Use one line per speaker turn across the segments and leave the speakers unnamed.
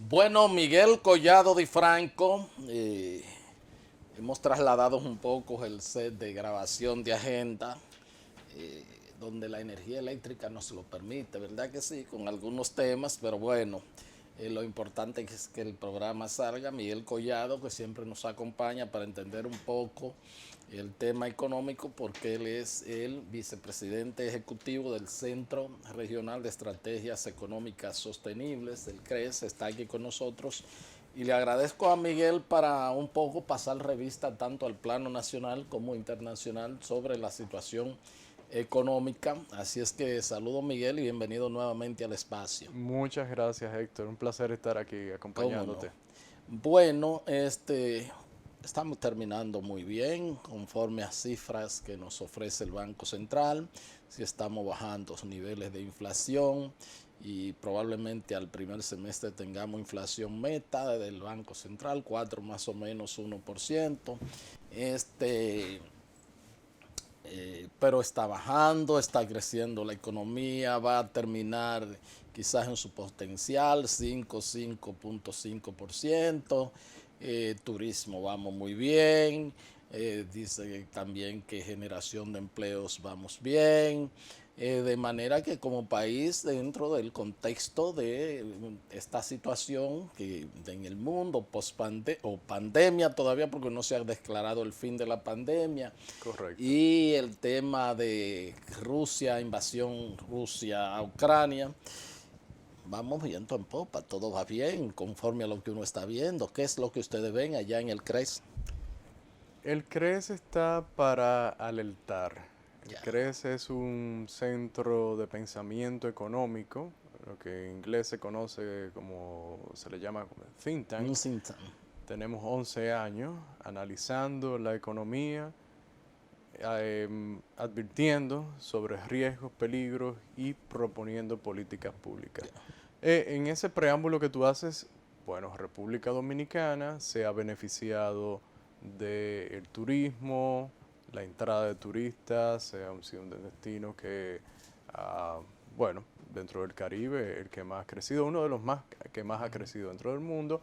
Bueno, Miguel Collado Di Franco, hemos trasladado un poco el set de grabación de agenda, eh, donde la energía eléctrica nos lo permite, ¿verdad que sí? Con algunos temas, pero bueno, lo importante es que el programa salga. Miguel Collado, que siempre nos acompaña para entender un poco el tema económico, porque él es el vicepresidente ejecutivo del Centro Regional de Estrategias Económicas Sostenibles, el CRES, está aquí con nosotros. Y le agradezco a Miguel para un poco pasar revista tanto al plano nacional como internacional sobre la situación económica. Así es que saludo Miguel y bienvenido nuevamente al espacio.
Muchas gracias, Héctor. Un placer estar aquí
¿Cómo no?
acompañándote.
Bueno, estamos terminando muy bien conforme a cifras que nos ofrece el Banco Central. Si estamos bajando los niveles de inflación y probablemente al primer semestre tengamos inflación meta del Banco Central, 4 más o menos 1%. Este, pero está bajando, está creciendo la economía, va a terminar quizás en su potencial, 5,5%. Turismo vamos muy bien, dice también que generación de empleos vamos bien, de manera que como país dentro del contexto de esta situación que en el mundo o pandemia todavía, porque no se ha declarado el fin de la pandemia,
Correcto.
y el tema de Rusia, invasión Rusia a Ucrania, vamos viento en popa, todo va bien conforme a lo que uno está viendo. ¿Qué es lo que ustedes ven allá en el CRES?
El CRES está para alertar. El
Ya,
CRES es un centro de pensamiento económico, lo que en inglés se conoce como, se le llama como think tank.
un Sintan.
Tenemos 11 años analizando la economía, advirtiendo sobre riesgos, peligros y proponiendo políticas públicas. En ese preámbulo que tú haces, bueno, República Dominicana se ha beneficiado del turismo, la entrada de turistas, se ha sido un destino que, ah, bueno, dentro del Caribe, el que más ha crecido, uno de los más que más ha crecido dentro del mundo.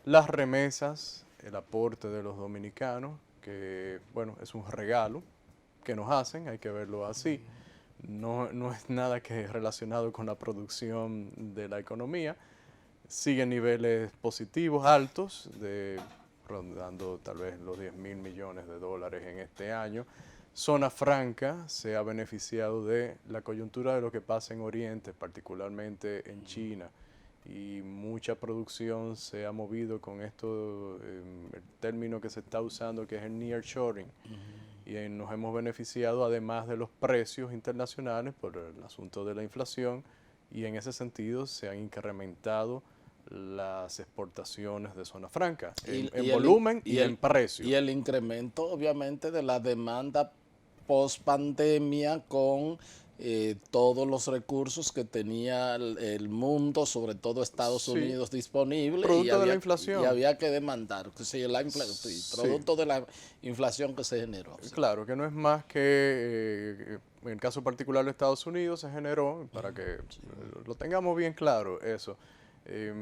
Las remesas, el aporte de los dominicanos, que, bueno, es un regalo que nos hacen, hay que verlo así. No es nada que es relacionado con la producción de la economía. Sigue niveles positivos, altos, rondando tal vez los 10.000 millones de dólares en este año. Zona Franca se ha beneficiado de la coyuntura de lo que pasa en Oriente, particularmente en China, y mucha producción se ha movido con esto, el término que se está usando que es el nearshoring, y nos hemos beneficiado además de los precios internacionales por el asunto de la inflación, y en ese sentido se han incrementado las exportaciones de zona franca
Y,
en
y el,
volumen
y,
y en
el,
precio.
y el incremento, obviamente, de la demanda post pandemia con todos los recursos que tenía el mundo, sobre todo Estados
Sí,
Unidos, disponible y
producto de la
y
inflación.
había que demandar, sí, sí,
Sí,
producto de la inflación que se generó. Sí.
claro, que no es más que, en el caso particular de Estados Unidos, se generó, para que lo tengamos bien claro, eso,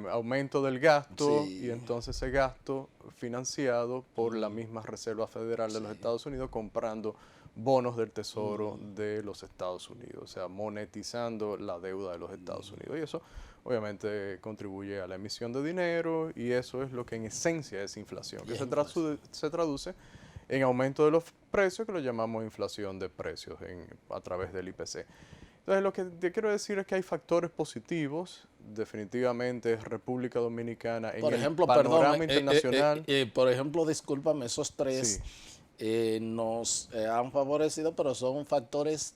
aumento del gasto y
Sí,
entonces ese gasto financiado por la
mm,
misma Reserva Federal de
sí,
los Estados Unidos comprando bonos del Tesoro de los Estados Unidos, o sea, monetizando la deuda de los Estados Unidos. Y eso obviamente contribuye a la emisión de dinero y eso es lo que en esencia es inflación,
y
que
es inflación.
se traduce en aumento de los precios, que lo llamamos inflación de precios a través del IPC. Entonces, lo que te quiero decir es que hay factores positivos, definitivamente República Dominicana en
Por
el
ejemplo, perdón,
panorama internacional,
por ejemplo, discúlpame, esos tres
sí,
nos han favorecido, pero son factores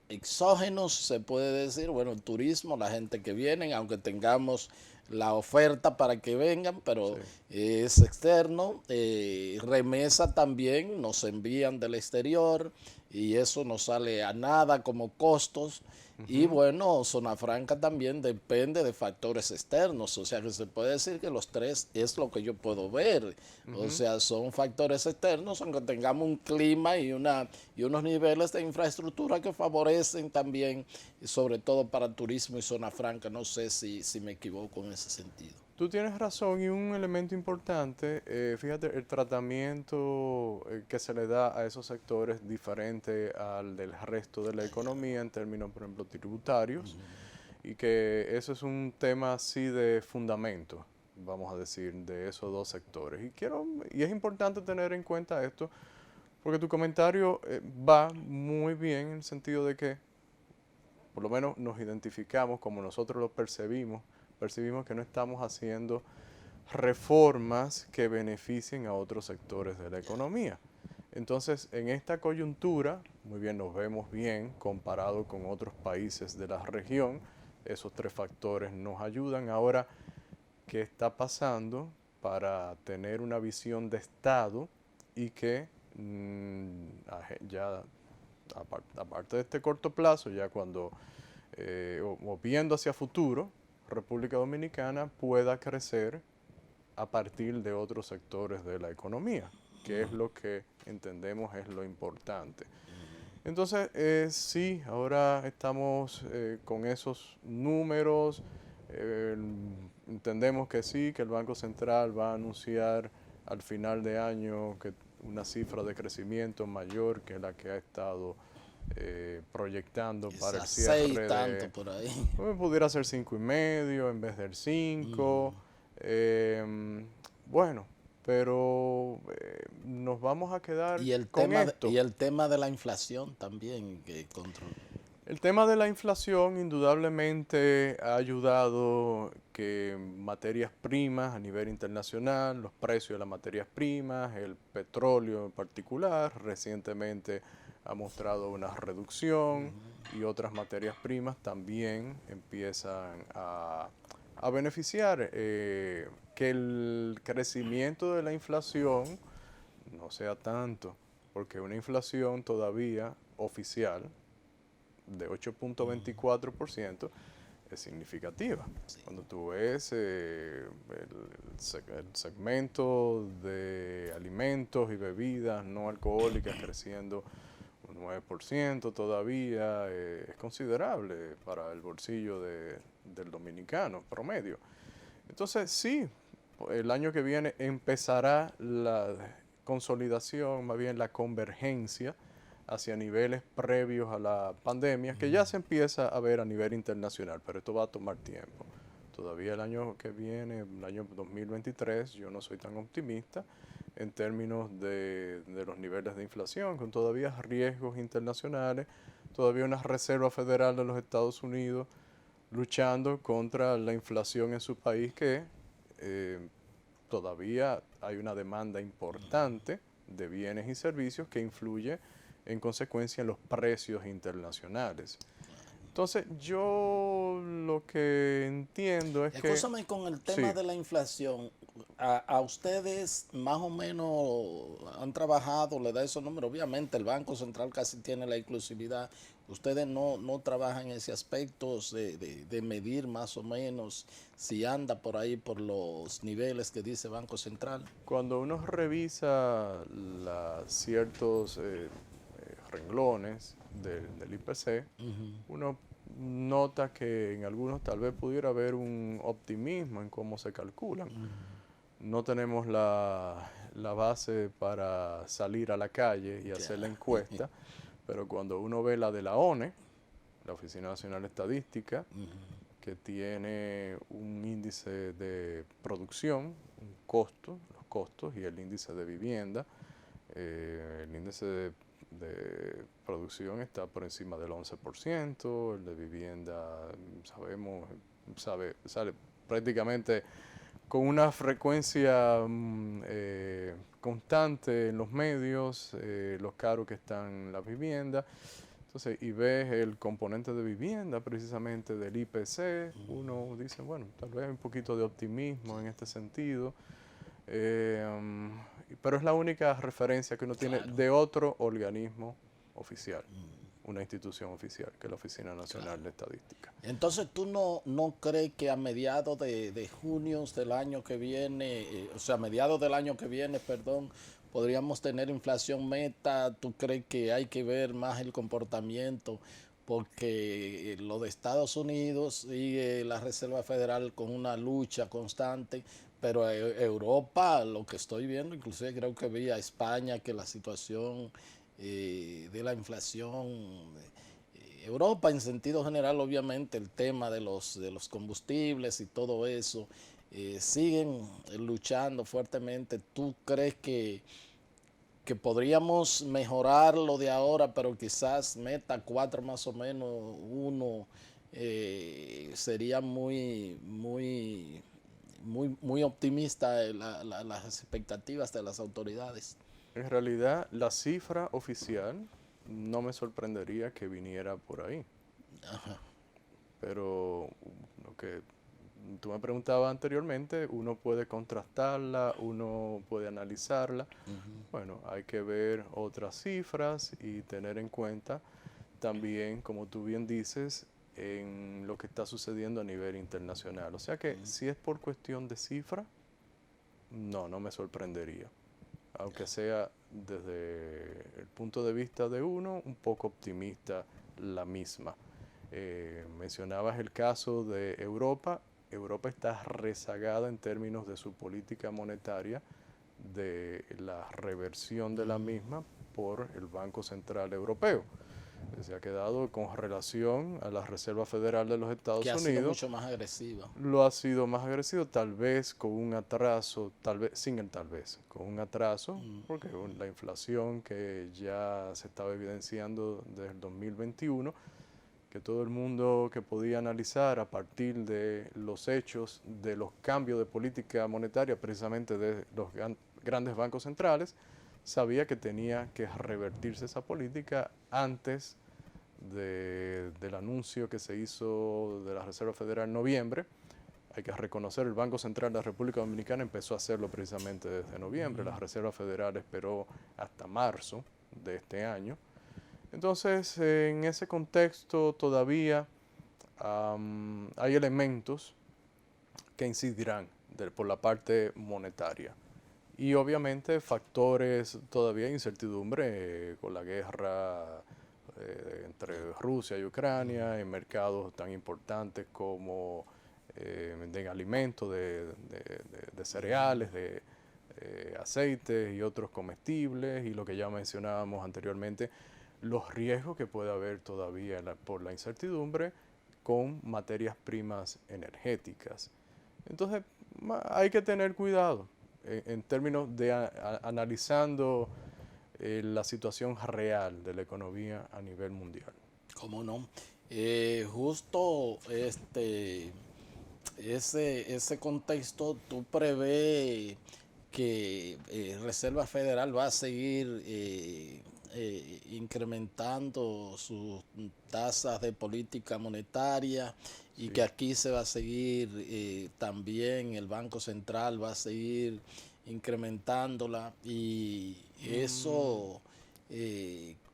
exógenos, se puede decir, bueno, el turismo, la gente que viene, aunque tengamos la oferta para que vengan,
sí,
pero es externo. Remesa también nos envían del exterior y eso no sale a nada como costos. Y
ujú,
bueno, Zona Franca también depende de factores externos, o sea que se puede decir que los tres es lo que yo puedo ver, o
ujú.
sea, son factores externos, aunque tengamos un clima y unos niveles de infraestructura que favorecen también, y sobre todo para turismo y Zona Franca, no sé si me equivoco en ese sentido.
Tú tienes razón y un elemento importante, fíjate, el tratamiento que se le da a esos sectores diferente al del resto de la economía en términos, por ejemplo, tributarios, y que eso es un tema así de fundamento, vamos a decir, de esos dos sectores. Y es importante tener en cuenta esto, porque tu comentario va muy bien en el sentido de que por lo menos nos identificamos como nosotros lo percibimos que no estamos haciendo reformas que beneficien a otros sectores de la economía. Entonces, en esta coyuntura, muy bien, nos vemos bien comparado con otros países de la región. Esos tres factores nos ayudan. Ahora, ¿qué está pasando para tener una visión de Estado y que ya aparte de este corto plazo, ya cuando, o viendo hacia futuro, República Dominicana pueda crecer a partir de otros sectores de la economía, que es lo que entendemos es lo importante. Entonces, sí, ahora estamos con esos números, eh, entendemos que sí, que el Banco Central va a anunciar al final de año que una cifra de crecimiento mayor que la que ha estado proyectando para el
Quizás 6
cierre
tanto
de,
por ahí.
pudiera ser 5,5 en vez del 5. Bueno, pero nos vamos a quedar con esto.
Y el tema de la inflación también que control.
El tema de la inflación indudablemente ha ayudado que materias primas a nivel internacional, los precios de las materias primas, el petróleo en particular, recientemente ha mostrado una reducción y otras materias primas también empiezan a beneficiar que el crecimiento de la inflación no sea tanto, porque una inflación todavía oficial de 8,24% es significativa.
Sí.
Cuando tú ves el segmento de alimentos y bebidas no alcohólicas creciendo un 9% todavía, es considerable para el bolsillo del dominicano promedio. Entonces, sí, el año que viene empezará la consolidación, más bien la convergencia hacia niveles previos a la pandemia, que ya se empieza a ver a nivel internacional, pero esto va a tomar tiempo. Todavía el año que viene, el año 2023, yo no soy tan optimista en términos de los niveles de inflación, con todavía riesgos internacionales, todavía una Reserva Federal de los Estados Unidos luchando contra la inflación en su país, que todavía hay una demanda importante de bienes y servicios que influye en consecuencia en los precios internacionales. Entonces, yo lo que entiendo es que...
Escúchame con el tema
Sí,
de la inflación. A ustedes más o menos han trabajado, le da esos números. Obviamente el Banco Central casi tiene la exclusividad. Ustedes no trabajan en ese aspecto de medir más o menos si anda por ahí por los niveles que dice Banco Central.
cuando uno revisa ciertos renglones del IPC, uno nota que en algunos tal vez pudiera haber un optimismo en cómo se calculan. No tenemos la base para salir a la calle y hacer la encuesta, pero cuando uno ve la de la ONE, la Oficina Nacional de Estadística, que tiene un índice de producción, un costo, los costos y el índice de vivienda, el índice de producción está por encima del 11%, el de vivienda, sabemos, sale prácticamente con una frecuencia constante en los medios, los caros que están las viviendas. Entonces, y ves el componente de vivienda precisamente del IPC, uno dice, bueno, tal vez hay un poquito de optimismo en este sentido, pero es la única referencia que uno tiene de otro organismo oficial, una institución oficial, que es la Oficina Nacional de Estadística.
Entonces, ¿tú no crees que a mediados de junio del año que viene, o sea, a mediados del año que viene, perdón, podríamos tener inflación meta? ¿Tú crees que hay que ver más el comportamiento? porque lo de Estados Unidos y la Reserva Federal con una lucha constante, pero Europa, lo que estoy viendo, inclusive creo que vi a España que la situación de la inflación, Europa en sentido general, obviamente el tema de los combustibles y todo eso, siguen luchando fuertemente. ¿Tú crees que podríamos mejorar lo de ahora, pero quizás meta 4 más o menos, uno sería muy optimista las expectativas de las autoridades?
En realidad, la cifra oficial no me sorprendería que viniera por ahí. Pero lo que tú me preguntabas anteriormente, uno puede contrastarla, uno puede analizarla. Bueno, hay que ver otras cifras y tener en cuenta también, como tú bien dices, en lo que está sucediendo a nivel internacional. O sea que si es por cuestión de cifra, no me sorprendería. Aunque sea desde el punto de vista de uno, un poco optimista la misma. Mencionabas el caso de Europa. Europa está rezagada en términos de su política monetaria, de la reversión de la misma por el Banco Central Europeo. Se ha quedado con relación a la Reserva Federal de los
Que
Estados
ha sido
Unidos.
mucho más agresiva.
Lo ha sido más agresivo, tal vez con un atraso, tal vez, sin el tal vez, con un atraso, porque la inflación que ya se estaba evidenciando desde el 2021, que todo el mundo que podía analizar a partir de los hechos de los cambios de política monetaria, precisamente de los grandes bancos centrales, sabía que tenía que revertirse esa política antes del anuncio que se hizo de la Reserva Federal en noviembre. Hay que reconocer, el Banco Central de la República Dominicana empezó a hacerlo precisamente desde noviembre. La Reserva Federal esperó hasta marzo de este año. Entonces, en ese contexto todavía hay elementos que incidirán por la parte monetaria. Y obviamente factores todavía de incertidumbre con la guerra entre Rusia y Ucrania en mercados tan importantes como de alimentos, de cereales, de aceites y otros comestibles, y lo que ya mencionábamos anteriormente, los riesgos que puede haber todavía por la incertidumbre con materias primas energéticas. Entonces, hay que tener cuidado en términos de analizando la situación real de la economía a nivel mundial.
¿Cómo no? Justo ese contexto, tú prevés que Reserva Federal va a seguir incrementando sus tasas de política monetaria y
Sí.
que aquí se va a seguir también el Banco Central va a seguir incrementándola y eso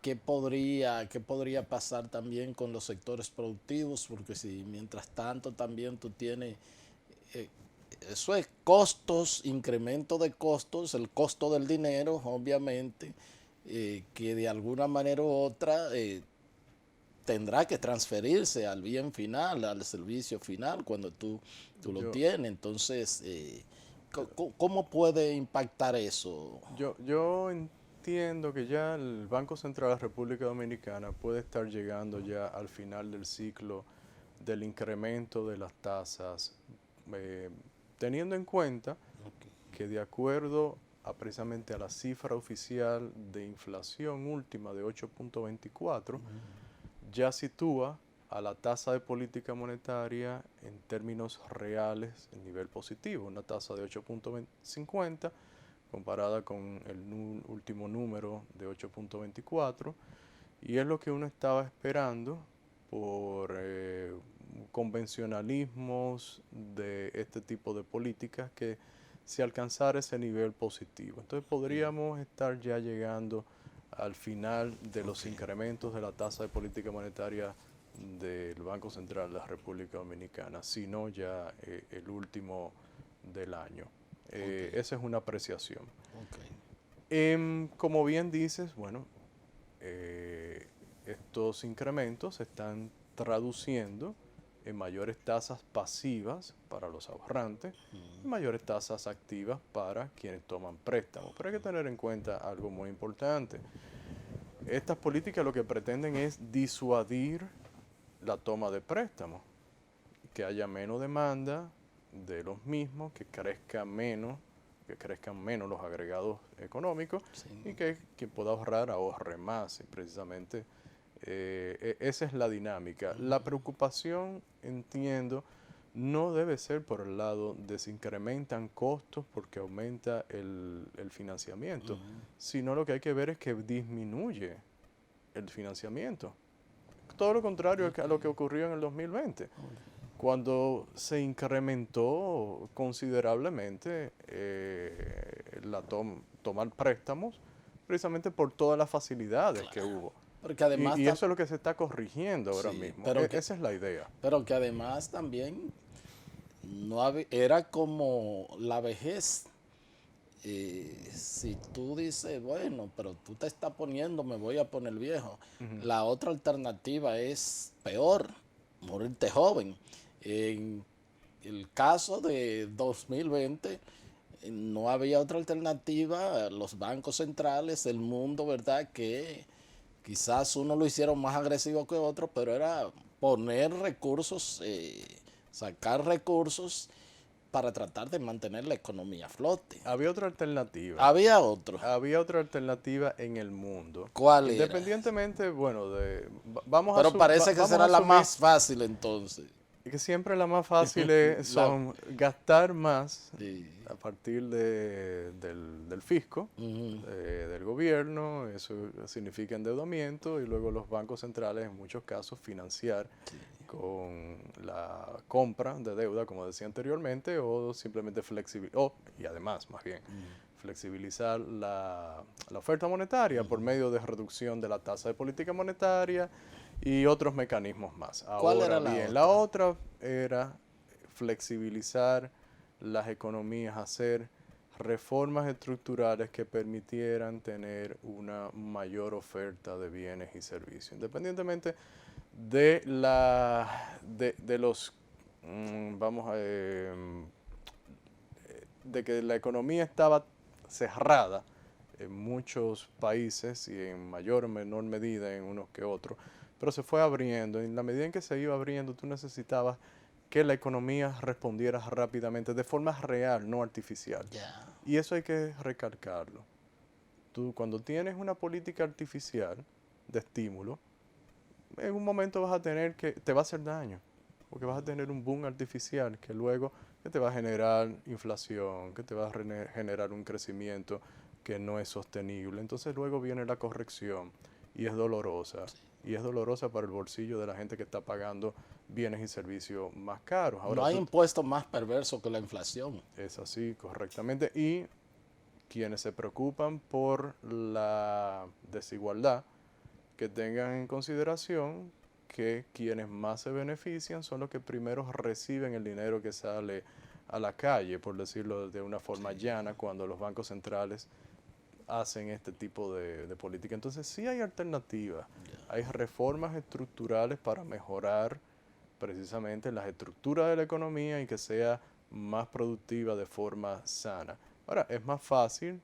qué podría pasar también con los sectores productivos, porque si mientras tanto también tú tienes eh, eso es costos, incremento de costos, el costo del dinero, obviamente, que de alguna manera u otra tendrá que transferirse al bien final, al servicio final, cuando tú lo
Yo,
tienes. Entonces, ¿cómo puede impactar eso?
yo entiendo que ya el Banco Central de la República Dominicana puede estar llegando ya al final del ciclo del incremento de las tasas, eh, teniendo en cuenta que de acuerdo precisamente a la cifra oficial de inflación última de 8.24, ya sitúa a la tasa de política monetaria en términos reales en nivel positivo, una tasa de 8.50 comparada con el último número de 8.24, y es lo que uno estaba esperando por convencionalismos de este tipo de políticas, que se alcanzara ese nivel positivo. Entonces podríamos estar ya llegando al final de los
Okay,
incrementos de la tasa de política monetaria del Banco Central de la República Dominicana, sino ya el último del año.
okay,
Esa es una apreciación.
okay.
Como bien dices, bueno, eh, estos incrementos se están traduciendo en mayores tasas pasivas para los ahorrantes y mayores tasas activas para quienes toman préstamos. Pero hay que tener en cuenta algo muy importante. Estas políticas lo que pretenden es disuadir la toma de préstamos, que haya menos demanda de los mismos, que crezcan menos los agregados económicos y que quien pueda ahorrar ahorre más. Y precisamente esa es la dinámica. La preocupación, entiendo, no debe ser por el lado de se incrementan costos porque aumenta el financiamiento, sino lo que hay que ver es que disminuye el financiamiento. Todo lo contrario a lo que ocurrió en el 2020, cuando se incrementó considerablemente tomar préstamos, precisamente por todas las facilidades que hubo.
Porque además
Y eso es lo que se está corrigiendo ahora mismo.
pero
Esa es la idea.
Pero que además también era como la vejez. Si tú dices, bueno, pero tú te estás poniendo, me voy a poner viejo. La otra alternativa es peor, morirte joven. En el caso de 2020, no había otra alternativa. Los bancos centrales, el mundo, ¿verdad? Que quizás uno lo hicieron más agresivo que otro, pero era poner recursos, sacar recursos para tratar de mantener la economía a flote.
Había otra alternativa.
Había otro.
Había otra alternativa en el mundo.
¿Cuál era?
Independientemente, bueno,
Pero parece que será la más fácil entonces.
Que siempre la más fácil son gastar más
Sí.
a partir del fisco, del gobierno, eso significa endeudamiento, y luego los bancos centrales en muchos casos financiar con la compra de deuda, como decía anteriormente, o simplemente flexibilizar la oferta monetaria por medio de reducción de la tasa de política monetaria y otros mecanismos más.
¿Cuál era
La otra era flexibilizar las economías, hacer reformas estructurales que permitieran tener una mayor oferta de bienes y servicios, independientemente de de que la economía estaba cerrada en muchos países y en mayor o menor medida en unos que otros, pero se fue abriendo. En la medida en que se iba abriendo, tú necesitabas que la economía respondiera rápidamente, de forma real, no artificial. Y eso hay que recalcarlo. Tú, cuando tienes una política artificial de estímulo, en un momento vas a tener te va a hacer daño, porque vas a tener un boom artificial que luego que te va a generar inflación, que te va a generar un crecimiento que no es sostenible. Entonces luego viene la corrección y es dolorosa. Y es dolorosa para el bolsillo de la gente que está pagando bienes y servicios más caros. Ahora,
no hay impuesto más perverso que la inflación.
Es así, correctamente. Y quienes se preocupan por la desigualdad, que tengan en consideración que quienes más se benefician son los que primero reciben el dinero que sale a la calle, por decirlo de una forma llana, cuando los bancos centrales hacen este tipo de política. Entonces sí hay alternativas, hay reformas estructurales para mejorar precisamente las estructuras de la economía y que sea más productiva de forma sana. Ahora, es más fácil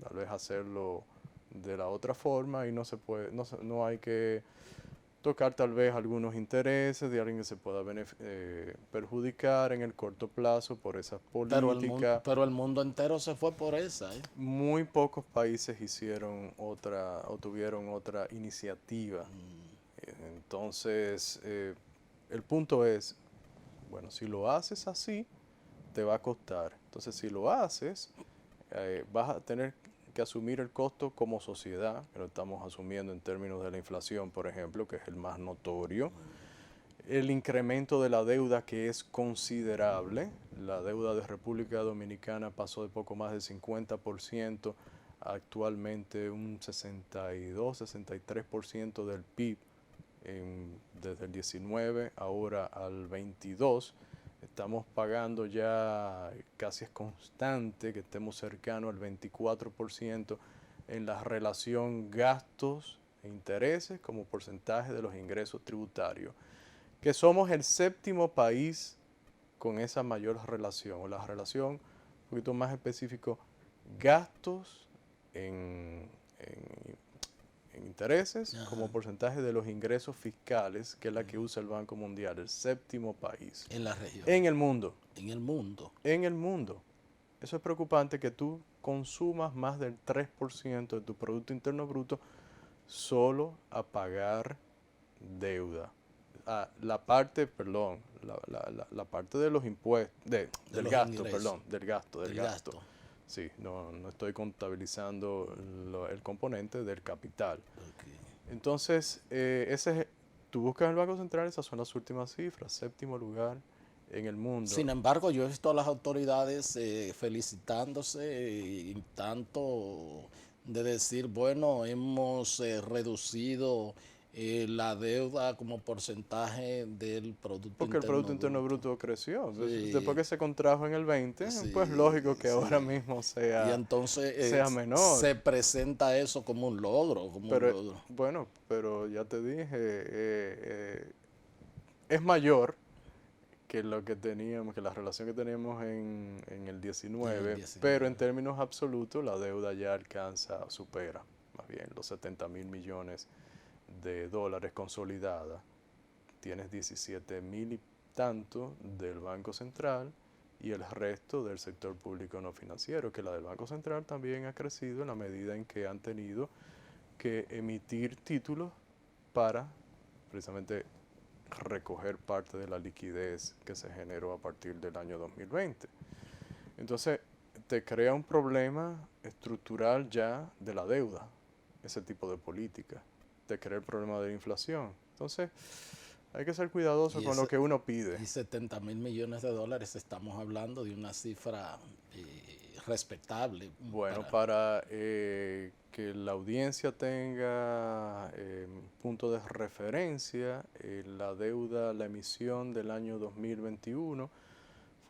tal vez hacerlo de la otra forma y no hay que tocar tal vez algunos intereses de alguien que se pueda perjudicar en el corto plazo por esas políticas.
Pero el mundo entero se fue por esa.
Muy pocos países hicieron otra o tuvieron otra iniciativa. Entonces, el punto es, bueno, si lo haces así, te va a costar. Entonces, si lo haces, vas a tener que asumir el costo como sociedad, que lo estamos asumiendo en términos de la inflación, por ejemplo, que es el más notorio. El incremento de la deuda, que es considerable. La deuda de República Dominicana pasó de poco más del 50%, actualmente un 62-63% del PIB desde el 19, ahora al 22. Estamos pagando ya, casi es constante, que estemos cercanos al 24% en la relación gastos e intereses como porcentaje de los ingresos tributarios, que somos el 7º país con esa mayor relación, o la relación, un poquito más específico, gastos en intereses como porcentaje de los ingresos fiscales, que es la que usa el Banco Mundial, el 7º país.
En la región.
En el mundo.
En el mundo.
En el mundo. Eso es preocupante, que tú consumas más del 3% de tu Producto Interno Bruto solo a pagar deuda. La parte de los impuestos, del gasto, perdón, del gasto. Sí, no estoy contabilizando el componente del capital.
Okay.
Entonces, tú buscas en el Banco Central, esas son las últimas cifras, 7º lugar en el mundo.
Sin embargo, yo he visto a las autoridades felicitándose y tanto de decir, bueno, hemos reducido la deuda como porcentaje del Producto Interno Bruto.
Porque el Producto Interno Bruto creció.
Sí.
Después que se contrajo en el 20,
Sí,
pues lógico que
sí.
ahora mismo sea,
y entonces,
sea menor.
Se presenta eso como un logro.
Bueno, pero ya te dije, es mayor que lo que teníamos, que la relación que teníamos en el 19, pero en términos absolutos la deuda ya supera más bien los 70.000 millones de dólares consolidada. Tienes 17.000 y tanto del Banco Central y el resto del sector público no financiero, que la del Banco Central también ha crecido en la medida en que han tenido que emitir títulos para precisamente recoger parte de la liquidez que se generó a partir del año 2020. Entonces, te crea un problema estructural ya de la deuda, ese tipo de política. Te crea el problema de la inflación. Entonces, hay que ser cuidadoso con lo que uno pide.
Y 70.000 millones de dólares, estamos hablando de una cifra respetable.
Bueno, para que la audiencia tenga punto de referencia, la deuda, la emisión del año 2021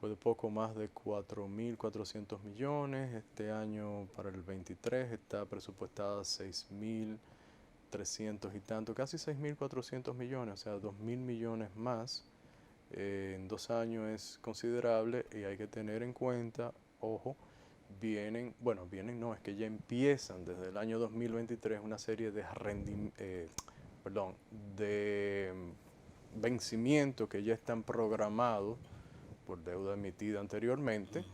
fue de poco más de 4.400 millones. Este año, para el 23, está presupuestada 6.300 y tanto, casi 6.400 millones, o sea, 2.000 millones más. En 2 años es considerable y hay que tener en cuenta, ojo, es que ya empiezan desde el año 2023 una serie de vencimientos que ya están programados por deuda emitida anteriormente,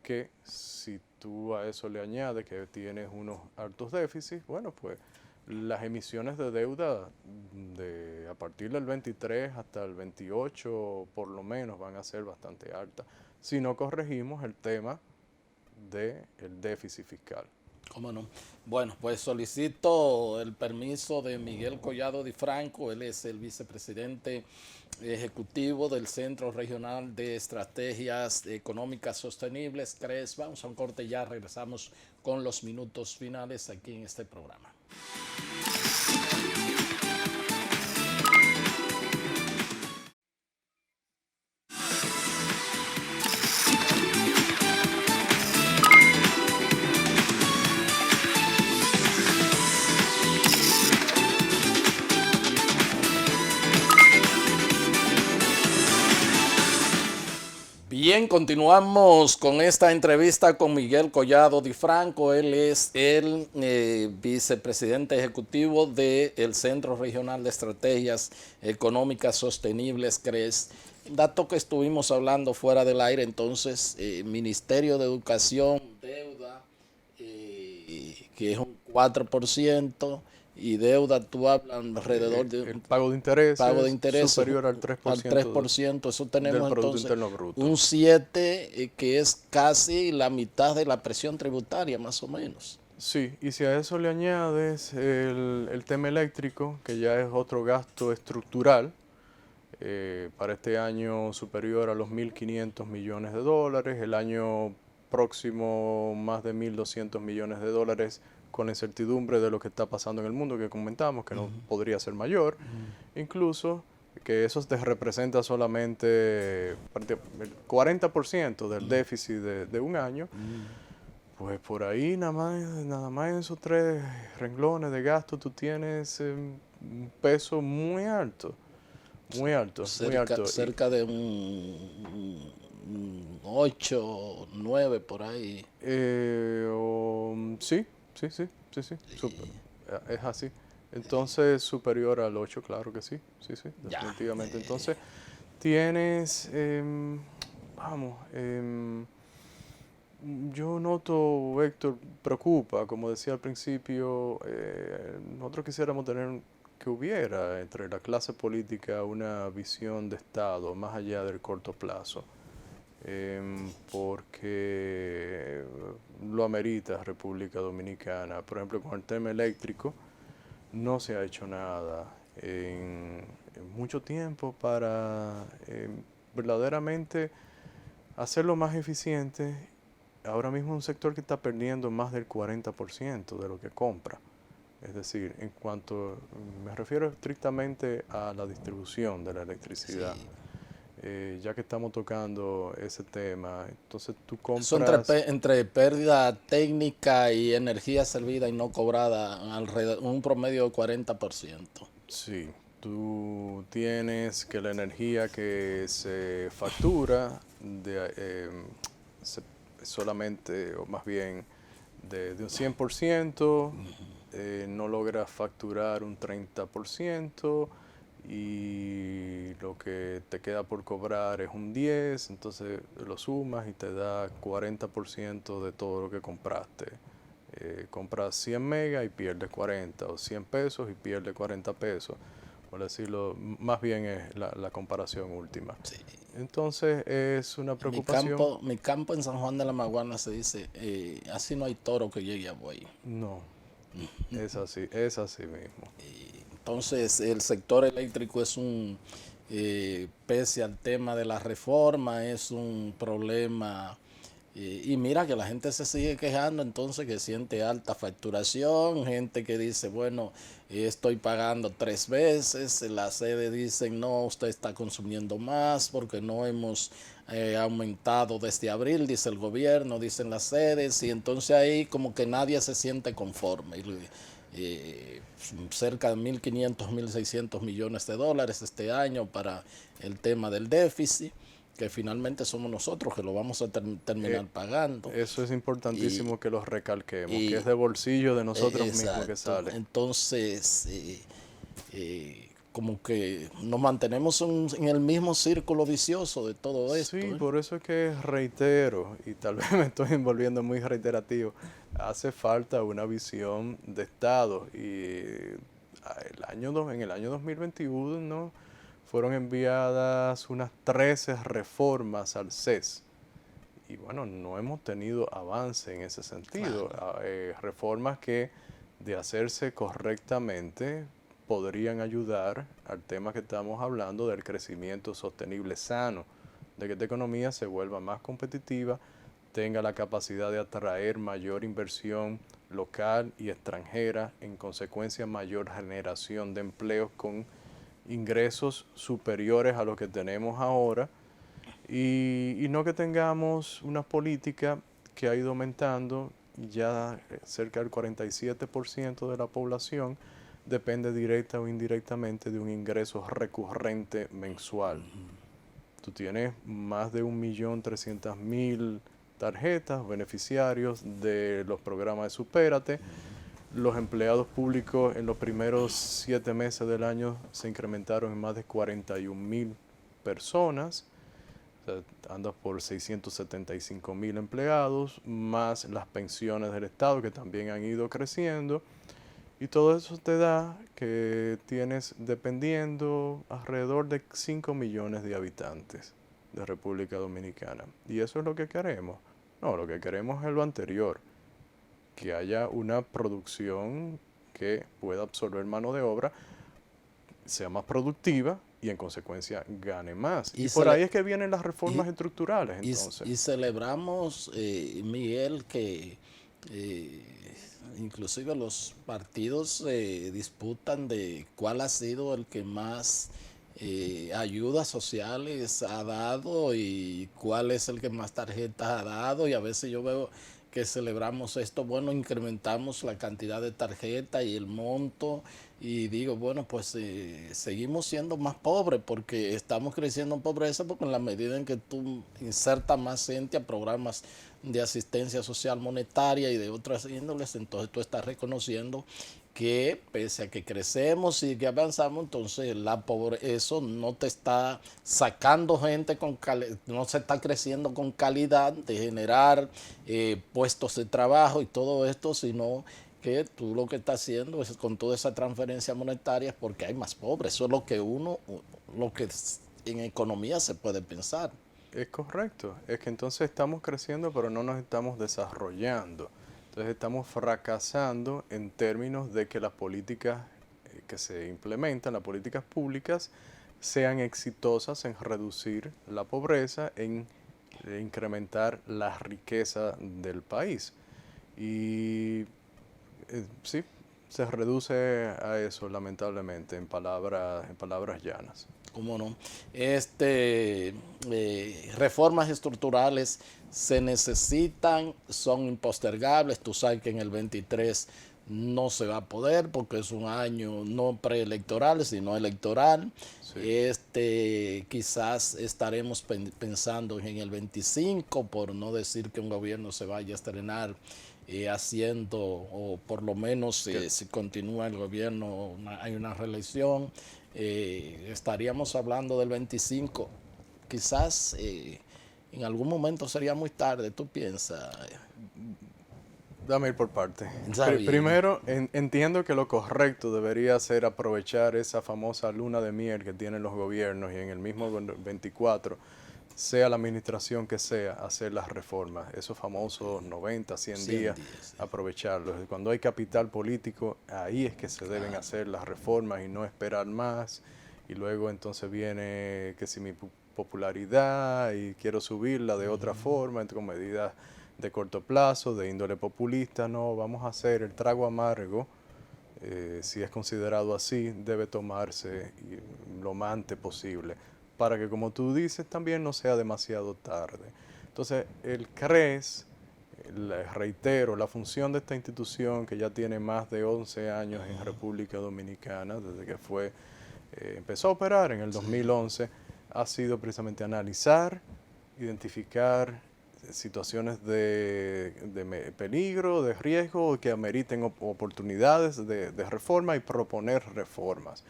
que si tú a eso le añades que tienes unos altos déficits, bueno, pues las emisiones de deuda a partir del 23 hasta el 28 por lo menos van a ser bastante altas, si no corregimos el tema del déficit fiscal.
¿Cómo no? Bueno, pues solicito el permiso de Miguel Collado Di Franco. Él es el vicepresidente ejecutivo del Centro Regional de Estrategias Económicas Sostenibles, CRES. Vamos a un corte, ya regresamos con los minutos finales aquí en este programa. Bien, continuamos con esta entrevista con Miguel Collado Di Franco. Él es el vicepresidente ejecutivo del Centro Regional de Estrategias Económicas Sostenibles, CRES. Dato que estuvimos hablando fuera del aire, entonces, Ministerio de Educación, deuda, que es un 4%, y deuda, tú hablas alrededor de...
El pago de interés superior al 3%,
eso tenemos
del Producto
entonces
Interno Bruto.
Un 7%, que es casi la mitad de la presión tributaria, más o menos.
Sí, y si a eso le añades el tema eléctrico, que ya es otro gasto estructural, para este año superior a los 1.500 millones de dólares, el año próximo más de 1.200 millones de dólares, con la incertidumbre de lo que está pasando en el mundo, que comentamos, que no podría ser mayor, incluso que eso te representa solamente el 40% del déficit de un año, Pues por ahí nada más en esos tres renglones de gasto tú tienes un peso muy alto, muy alto, muy
Cerca,
alto.
cerca de un 8, 9 por ahí.
Sí, sí, sí, sí, sí, es así. Entonces, superior al 8 claro que sí, sí, sí,
Ya.
definitivamente. Entonces, tienes, vamos, yo noto, Héctor, preocupa, como decía al principio, nosotros quisiéramos tener que hubiera entre la clase política una visión de Estado más allá del corto plazo, porque lo amerita República Dominicana. Por ejemplo, con el tema eléctrico, no se ha hecho nada en mucho tiempo para verdaderamente hacerlo más eficiente. Ahora mismo es un sector que está perdiendo más del 40% de lo que compra. Es decir, en cuanto me refiero estrictamente a la distribución de la electricidad,
Sí.
ya que estamos tocando ese tema, entonces tú
Eso entre,
compras,
entre pérdida técnica y energía servida y no cobrada, alrededor, un promedio de 40%.
sí, tú tienes que la energía que se factura se- solamente, o más bien de un 100%, no logras facturar un 30% y lo que te queda por cobrar es un 10%, entonces lo sumas y te da 40% de todo lo que compraste. Compras 100 megas y pierdes 40, o 100 pesos y pierdes 40 pesos, por decirlo, más bien es la comparación última.
Sí.
Entonces es una
En
preocupación.
mi campo en San Juan de la Maguana se dice, así no hay toro que llegue a buey.
No, es así mismo.
Entonces, el sector eléctrico es pese al tema de la reforma, es un problema. Y mira que la gente se sigue quejando, entonces que siente alta facturación, gente que dice, bueno, estoy pagando 3 veces, la sede dicen, no, usted está consumiendo más porque no hemos aumentado desde abril, dice el gobierno, dicen las sedes, y entonces ahí como que nadie se siente conforme. Cerca de 1.500, 1.600 millones de dólares este año para el tema del déficit, que finalmente somos nosotros que lo vamos a
Eh,
terminar pagando.
Eso es
Y,
importantísimo que lo recalquemos, que es
y
de bolsillo de nosotros mismos que
exacto,
sale.
entonces como que nos mantenemos en el mismo círculo vicioso de todo
Sí,
esto, ¿eh?
por eso es que reitero, y tal vez me estoy envolviendo muy reiterativo, hace falta una visión de Estado. Y en el año 2021 fueron enviadas unas 13 reformas al CES. Y bueno, no hemos tenido avance en ese sentido.
Claro.
Reformas que, de hacerse correctamente, podrían ayudar al tema que estamos hablando del crecimiento sostenible sano, de que esta economía se vuelva más competitiva, tenga la capacidad de atraer mayor inversión local y extranjera, en consecuencia mayor generación de empleos con ingresos superiores a los que tenemos ahora, y no que tengamos una política que ha ido aumentando. Ya cerca del 47% de la población depende directa o indirectamente de un ingreso recurrente mensual. Tú tienes más de 1.300.000 tarjetas, beneficiarios de los programas de Supérate. Los empleados públicos en los primeros 7 meses del año se incrementaron en más de 41.000 personas. O sea, andas por 675.000 empleados, más las pensiones del Estado que también han ido creciendo. Y todo eso te da que tienes dependiendo alrededor de 5 millones de habitantes de República Dominicana. ¿Y eso es lo que queremos? No, lo que queremos es lo anterior, que haya una producción que pueda absorber mano de obra, sea más productiva y en consecuencia gane más.
Y,
Y por
cele-
ahí es que vienen las
y,
reformas estructurales entonces.
y celebramos, Miguel, que eh, inclusive los partidos disputan de cuál ha sido el que más ayudas sociales ha dado y cuál es el que más tarjetas ha dado, y a veces yo veo que celebramos esto, bueno, incrementamos la cantidad de tarjetas y el monto y digo, bueno, pues seguimos siendo más pobres porque estamos creciendo en pobreza porque en la medida en que tú insertas más gente a programas de asistencia social monetaria y de otras índoles, entonces tú estás reconociendo que pese a que crecemos y que avanzamos, entonces eso no te está sacando gente no se está creciendo con calidad de generar puestos de trabajo y todo esto, sino que tú lo que estás haciendo es con toda esa transferencia monetaria es porque hay más pobres. Eso es lo que en economía se puede pensar.
Es correcto, es que entonces estamos creciendo pero no nos estamos desarrollando. Entonces estamos fracasando en términos de que las políticas que se implementan, las políticas públicas, sean exitosas en reducir la pobreza, en incrementar la riqueza del país. Y sí, se reduce a eso lamentablemente en palabras llanas.
¿Cómo no? Reformas estructurales se necesitan, son impostergables. Tú sabes que en el 23 no se va a poder porque es un año no preelectoral, sino electoral.
Sí.
Quizás estaremos pensando en el 25, por no decir que un gobierno se vaya a estrenar haciendo, o por lo menos si continúa el gobierno, hay una reelección, estaríamos hablando del 25. Quizás en algún momento sería muy tarde, ¿tú piensas?
Dame ir por parte.
Está bien.
Primero, entiendo que lo correcto debería ser aprovechar esa famosa luna de miel que tienen los gobiernos y en el mismo 24, sea la administración que sea, hacer las reformas. Esos famosos 90, 100
100
días,
días. Sí.
aprovecharlos. Cuando hay capital político, ahí es que se deben hacer las reformas y no esperar más. Y luego entonces viene que si mi popularidad y quiero subirla de otra forma, con medidas de corto plazo, de índole populista, no, vamos a hacer el trago amargo, si es considerado así, debe tomarse lo más antes posible, para que como tú dices también no sea demasiado tarde. Entonces, el CRES, reitero, la función de esta institución que ya tiene más de 11 años en República Dominicana, desde que empezó a operar en el 2011, ha sido precisamente analizar, identificar situaciones de peligro, de riesgo, que ameriten oportunidades de reforma y proponer reformas.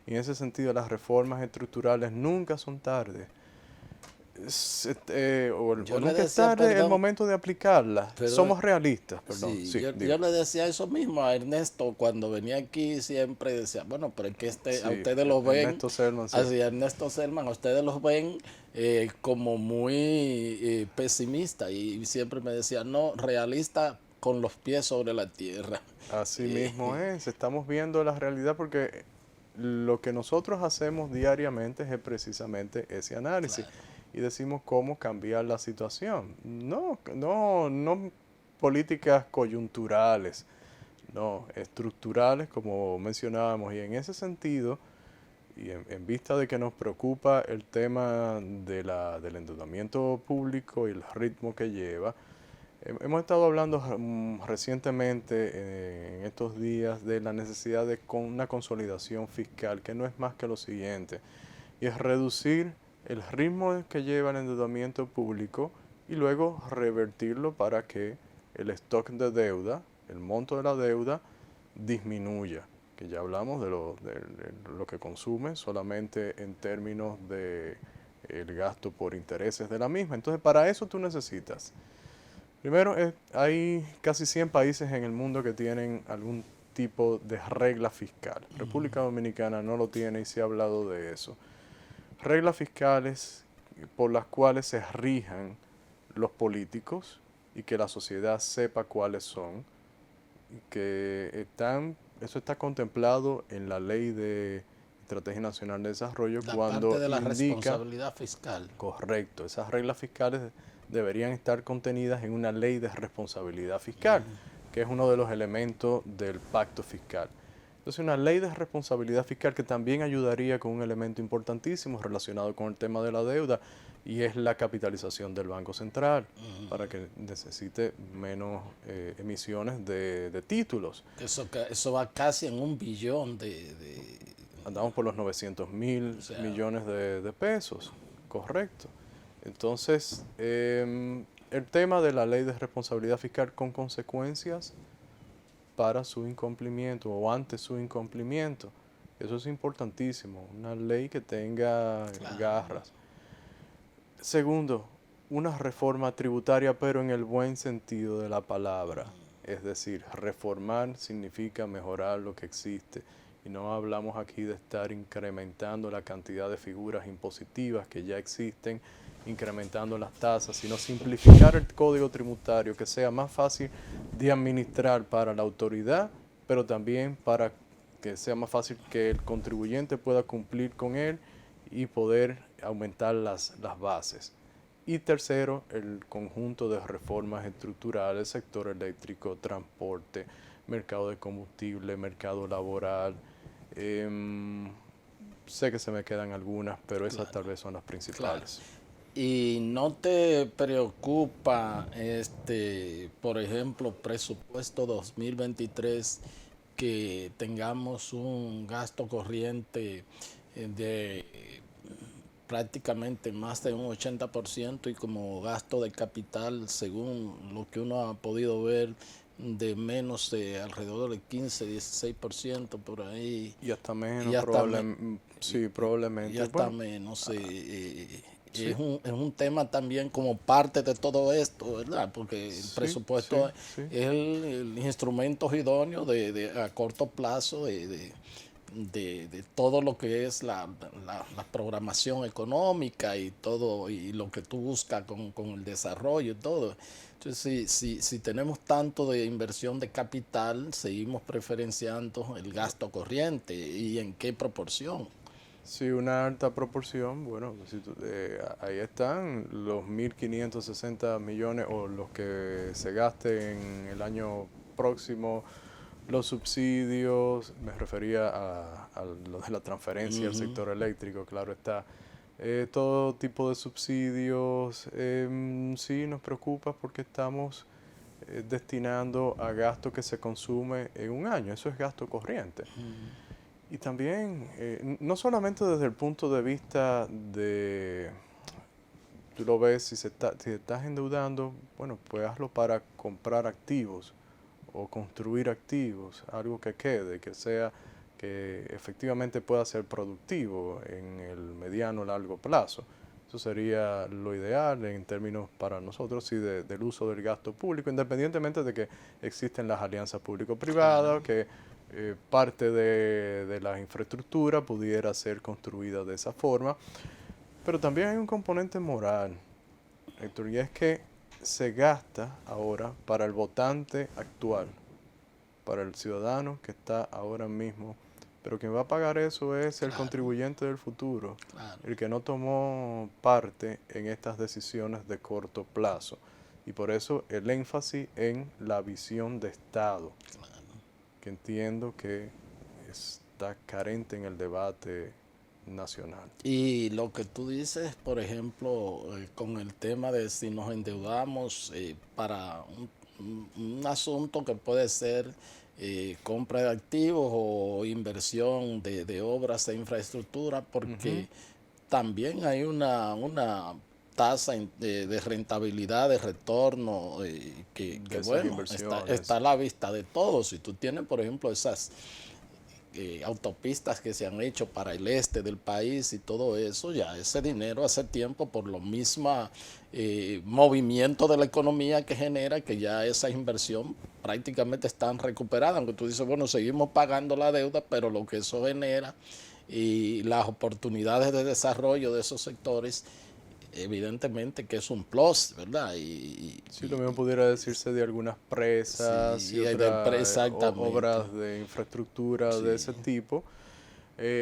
Y en ese sentido, las reformas estructurales nunca son tarde. O
Yo le
nunca es
decía,
tarde el
perdón,
momento de aplicarlas.
perdón,
Somos realistas, perdón.
sí,
Sí,
yo
dime.
le decía eso mismo a Ernesto cuando venía aquí, siempre decía, bueno, pero es que a
Sí,
ustedes lo ven,
Ernesto Selman, sí.
así Ernesto Selman, a ustedes los ven como muy pesimista y siempre me decía, no, realista con los pies sobre la tierra.
Así
Eh,
mismo es, estamos viendo la realidad porque lo que nosotros hacemos diariamente es precisamente ese análisis
claro,
y decimos cómo cambiar la situación. No políticas coyunturales, no, estructurales como mencionábamos y en ese sentido y en vista de que nos preocupa el tema del endeudamiento público y el ritmo que lleva, hemos estado hablando recientemente en estos días de la necesidad de una consolidación fiscal que no es más que lo siguiente, y es reducir el ritmo que lleva el endeudamiento público y luego revertirlo para que el stock de deuda, el monto de la deuda, disminuya, que ya hablamos de lo que consume solamente en términos de el gasto por intereses de la misma. Entonces, para eso tú necesitas primero, hay casi 100 países en el mundo que tienen algún tipo de regla fiscal. República Dominicana no lo tiene y se ha hablado de eso. Reglas fiscales por las cuales se rijan los políticos y que la sociedad sepa cuáles son. Y eso está contemplado en la Ley de Estrategia Nacional de Desarrollo
la parte
cuando
de la
indica.
responsabilidad fiscal.
Correcto, esas reglas fiscales deberían estar contenidas en una ley de responsabilidad fiscal, que es uno de los elementos del pacto fiscal. Entonces, una ley de responsabilidad fiscal que también ayudaría con un elemento importantísimo relacionado con el tema de la deuda, y es la capitalización del Banco Central, para que necesite menos emisiones de títulos.
Eso va casi en 1 billón
Andamos por los 900.000
o sea,
millones de pesos, correcto. Entonces, el tema de la ley de responsabilidad fiscal con consecuencias para su incumplimiento o ante su incumplimiento, eso es importantísimo, una ley que tenga garras. Segundo, una reforma tributaria, pero en el buen sentido de la palabra. Es decir, reformar significa mejorar lo que existe. Y no hablamos aquí de estar incrementando la cantidad de figuras impositivas que ya existen, incrementando las tasas, sino simplificar el código tributario, que sea más fácil de administrar para la autoridad, pero también para que sea más fácil que el contribuyente pueda cumplir con él y poder aumentar las bases. Y tercero, el conjunto de reformas estructurales, sector eléctrico, transporte, mercado de combustible, mercado laboral. Sé que se me quedan algunas, pero esas tal vez son las principales.
¿Y no te preocupa, por ejemplo, presupuesto 2023, que tengamos un gasto corriente de prácticamente más de un 80% y como gasto de capital, según lo que uno ha podido ver, de menos de alrededor del 15-16% por ahí?
Y hasta menos,
Y hasta,
sí, probablemente.
hasta
Bueno,
menos.
sí,
Es un tema también como parte de todo esto, ¿verdad? Porque el
sí, sí,
presupuesto
sí.
es el instrumento idóneo a corto plazo de todo lo que es la programación económica y todo, y lo que tú buscas con el desarrollo y todo. Entonces, si tenemos tanto de inversión de capital, seguimos preferenciando el gasto corriente, y en qué proporción.
Sí, una alta proporción. Bueno, ahí están los 1.560 millones o los que se gasten en el año próximo. Los subsidios, me refería a lo de la transferencia al sector eléctrico, claro está. Todo tipo de subsidios, sí nos preocupa porque estamos destinando a gasto que se consume en un año, eso es gasto corriente. Y también, no solamente desde el punto de vista de, tú lo ves, si te estás endeudando, bueno, pues hazlo para comprar activos o construir activos, algo que quede, que sea, que efectivamente pueda ser productivo en el mediano o largo plazo. Eso sería lo ideal en términos para nosotros, sí, del uso del gasto público, independientemente de que existen las alianzas público-privadas, que parte de la infraestructura pudiera ser construida de esa forma. Pero también hay un componente moral, Héctor, y es que se gasta ahora para el votante actual, para el ciudadano que está ahora mismo. Pero quien va a pagar eso es el contribuyente del futuro, el que no tomó parte en estas decisiones de corto plazo. Y por eso el énfasis en la visión de Estado, que entiendo que está carente en el debate nacional.
Y lo que tú dices, por ejemplo, con el tema de si nos endeudamos para un asunto que puede ser compra de activos o inversión de obras de infraestructura, porque también hay una tasa de rentabilidad, de retorno, que
De esas
bueno, está
inversiones.
a la vista de todos. Si tú tienes, por ejemplo, esas autopistas que se han hecho para el este del país y todo eso, ya ese dinero hace tiempo, por lo mismo movimiento de la economía que genera, que ya esa inversión prácticamente están recuperadas, aunque tú dices, bueno, seguimos pagando la deuda, pero lo que eso genera y las oportunidades de desarrollo de esos sectores, evidentemente que es un plus, ¿verdad?
Sí, lo mismo pudiera decirse de algunas presas y
Sí, hay de
otras
exactamente.
obras de infraestructura de
Sí,
ese tipo.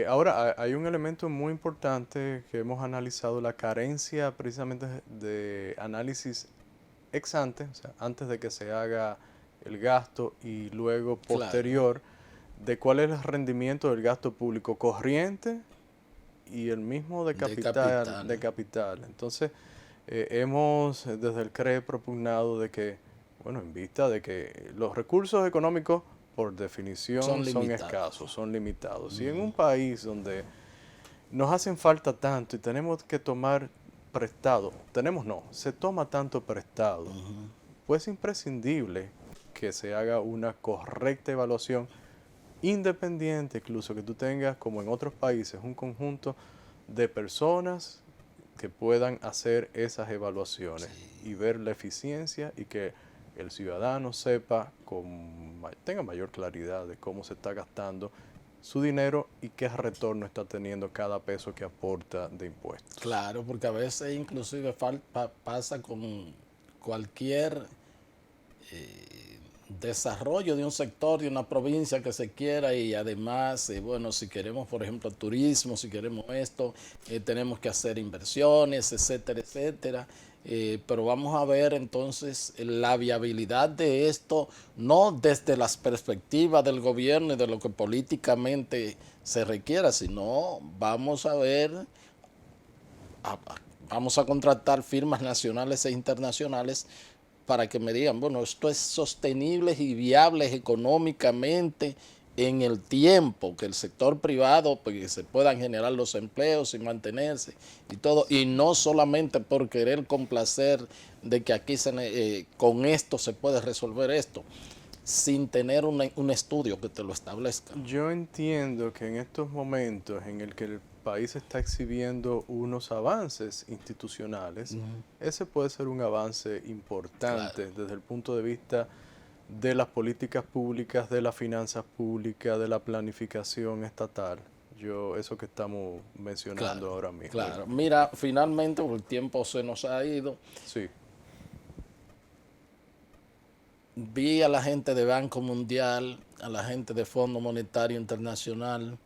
Ahora, hay un elemento muy importante que hemos analizado, la carencia precisamente de análisis ex ante, o sea, antes de que se haga el gasto y luego
claro.
posterior, de cuál es el rendimiento del gasto público corriente y el mismo de capital. Entonces, hemos desde el CRE propugnado de que, bueno, en vista de que los recursos económicos por definición son escasos, son limitados. Y en un país donde nos hacen falta tanto y tenemos que tomar prestado, se toma tanto prestado, pues es imprescindible que se haga una correcta evaluación independiente, incluso que tú tengas, como en otros países, un conjunto de personas que puedan hacer esas evaluaciones y ver la eficiencia y que el ciudadano sepa, tenga mayor claridad de cómo se está gastando su dinero y qué retorno está teniendo cada peso que aporta de impuestos.
Claro, porque a veces inclusive pasa con cualquier desarrollo de un sector, de una provincia que se quiera, y además, bueno, si queremos, por ejemplo, turismo, si queremos esto, tenemos que hacer inversiones, etcétera, etcétera. Pero vamos a ver entonces la viabilidad de esto, no desde las perspectivas del gobierno y de lo que políticamente se requiera, sino vamos a ver, vamos a contratar firmas nacionales e internacionales para que me digan, bueno, esto es sostenible y viable económicamente en el tiempo, que el sector privado, pues, que se puedan generar los empleos y mantenerse y todo, y no solamente por querer complacer de que aquí con esto se puede resolver esto, sin tener un estudio que te lo establezca.
Yo entiendo que en estos momentos en el que el país está exhibiendo unos avances institucionales, ese puede ser un avance importante desde el punto de vista de las políticas públicas, de las finanzas públicas, de la planificación estatal. Eso que estamos mencionando ahora mismo.
Claro, mira, finalmente, el tiempo se nos ha ido.
Sí.
Vi a la gente de Banco Mundial, a la gente de Fondo Monetario Internacional,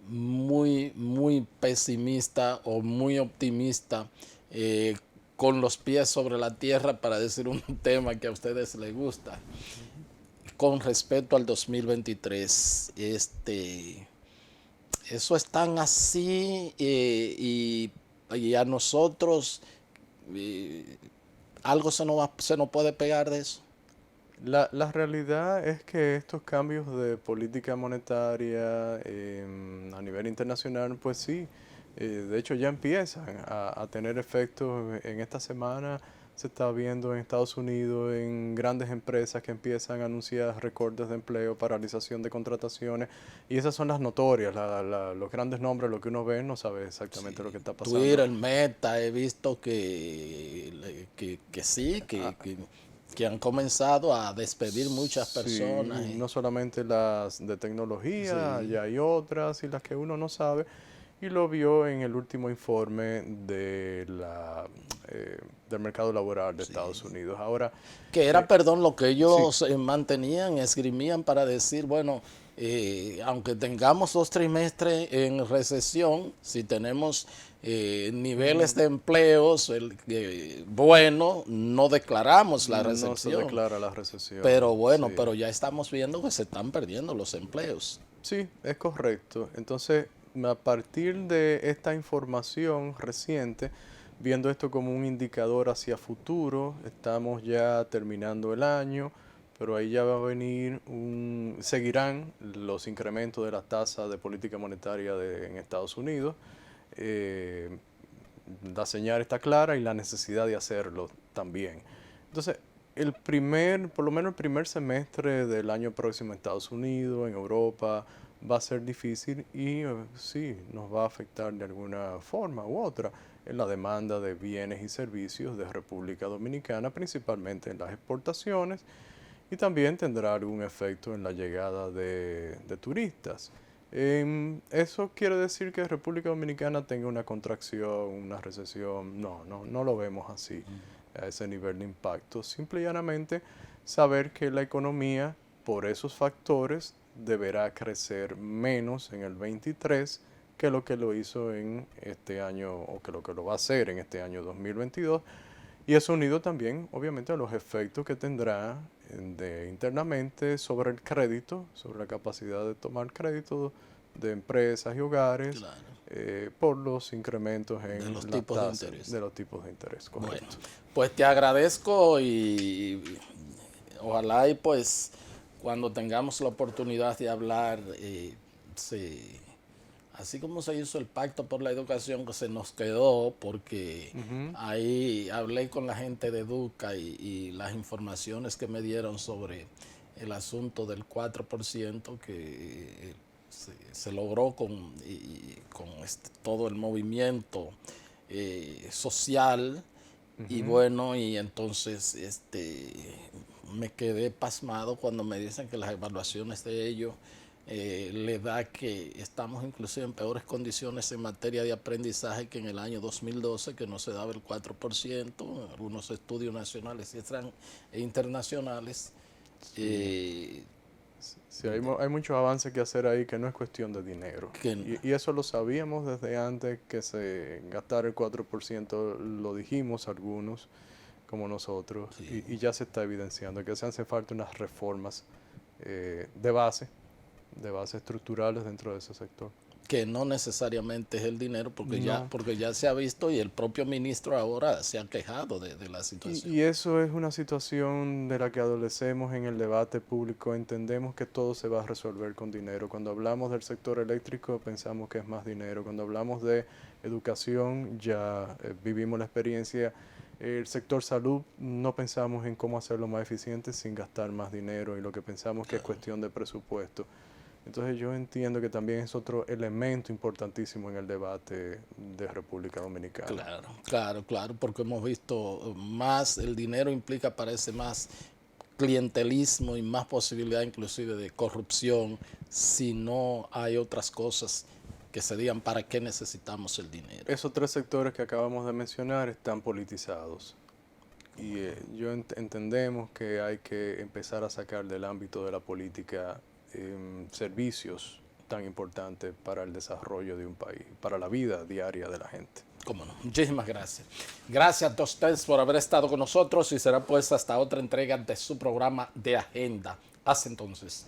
muy pesimista o muy optimista, con los pies sobre la tierra, para decir un tema que a ustedes les gusta, con respecto al 2023. Eso es tan así, y a nosotros algo se nos puede pegar de eso.
La realidad es que estos cambios de política monetaria a nivel internacional, pues sí, de hecho ya empiezan a tener efectos. En esta semana se está viendo en Estados Unidos en grandes empresas que empiezan a anunciar recortes de empleo, paralización de contrataciones, y esas son las notorias, los grandes nombres, lo que uno ve no sabe exactamente lo que está pasando.
Twitter, Meta, he visto que sí, que han comenzado a despedir muchas personas.
Sí, no solamente las de tecnología, ya hay otras y las que uno no sabe, y lo vio en el último informe del mercado laboral de Estados Unidos. Ahora,
que era, perdón, lo que ellos mantenían, esgrimían para decir, bueno, aunque tengamos 2 trimestres en recesión, si tenemos niveles de empleos bueno, no declaramos la recesión.
No se declara la recesión.
Pero bueno, pero ya estamos viendo que se están perdiendo los empleos.
Sí, es correcto. Entonces, a partir de esta información reciente, viendo esto como un indicador hacia futuro, estamos ya terminando el año, pero ahí ya va a venir seguirán los incrementos de la tasa de política monetaria en Estados Unidos. La señal está clara y la necesidad de hacerlo también. Entonces, por lo menos el primer semestre del año próximo en Estados Unidos, en Europa, va a ser difícil y sí, nos va a afectar de alguna forma u otra en la demanda de bienes y servicios de República Dominicana, principalmente en las exportaciones, y también tendrá algún efecto en la llegada de turistas. ¿Eso quiere decir que República Dominicana tenga una contracción, una recesión? No lo vemos así, a ese nivel de impacto. Simple y llanamente saber que la economía, por esos factores, deberá crecer menos en el 23 que lo hizo en este año, o que lo va a hacer en este año 2022, Y eso unido también, obviamente, a los efectos que tendrá internamente sobre el crédito, sobre la capacidad de tomar crédito de empresas y hogares,
Claro.
por los incrementos
De
en
los
la
tipos de
tasa
interés.
de los tipos de interés,
Bueno,
correcto.
pues te agradezco y ojalá y pues cuando tengamos la oportunidad de hablar, así como se hizo el pacto por la educación que se nos quedó, porque ahí hablé con la gente de Educa y las informaciones que me dieron sobre el asunto del 4% que se logró con todo el movimiento social. Y bueno, y entonces me quedé pasmado cuando me dicen que las evaluaciones de ellos le da que estamos inclusive en peores condiciones en materia de aprendizaje que en el año 2012, que no se daba el 4%, en algunos estudios nacionales e internacionales.
Sí, hay muchos avances que hacer ahí que no es cuestión de dinero. Y eso lo sabíamos desde antes que se gastara el 4%, lo dijimos algunos como nosotros, y ya se está evidenciando que se hace falta unas reformas de base estructurales dentro de ese sector.
Que no necesariamente es el dinero, porque
No.
ya se ha visto y el propio ministro ahora se ha quejado de la situación.
Y eso es una situación de la que adolecemos en el debate público. Entendemos que todo se va a resolver con dinero. Cuando hablamos del sector eléctrico pensamos que es más dinero. Cuando hablamos de educación ya vivimos la experiencia. El sector salud no pensamos en cómo hacerlo más eficiente sin gastar más dinero y lo que pensamos que es cuestión de presupuesto. Entonces yo entiendo que también es otro elemento importantísimo en el debate de República Dominicana.
Claro, porque hemos visto más, el dinero implica, parece más clientelismo y más posibilidad inclusive de corrupción si no hay otras cosas que se digan para qué necesitamos el dinero.
Esos tres sectores que acabamos de mencionar están politizados y entendemos que hay que empezar a sacar del ámbito de la política servicios tan importantes para el desarrollo de un país, para la vida diaria de la gente.
Cómo no. Muchísimas gracias. Gracias a ustedes por haber estado con nosotros y será pues hasta otra entrega de su programa de Agenda. Hasta entonces.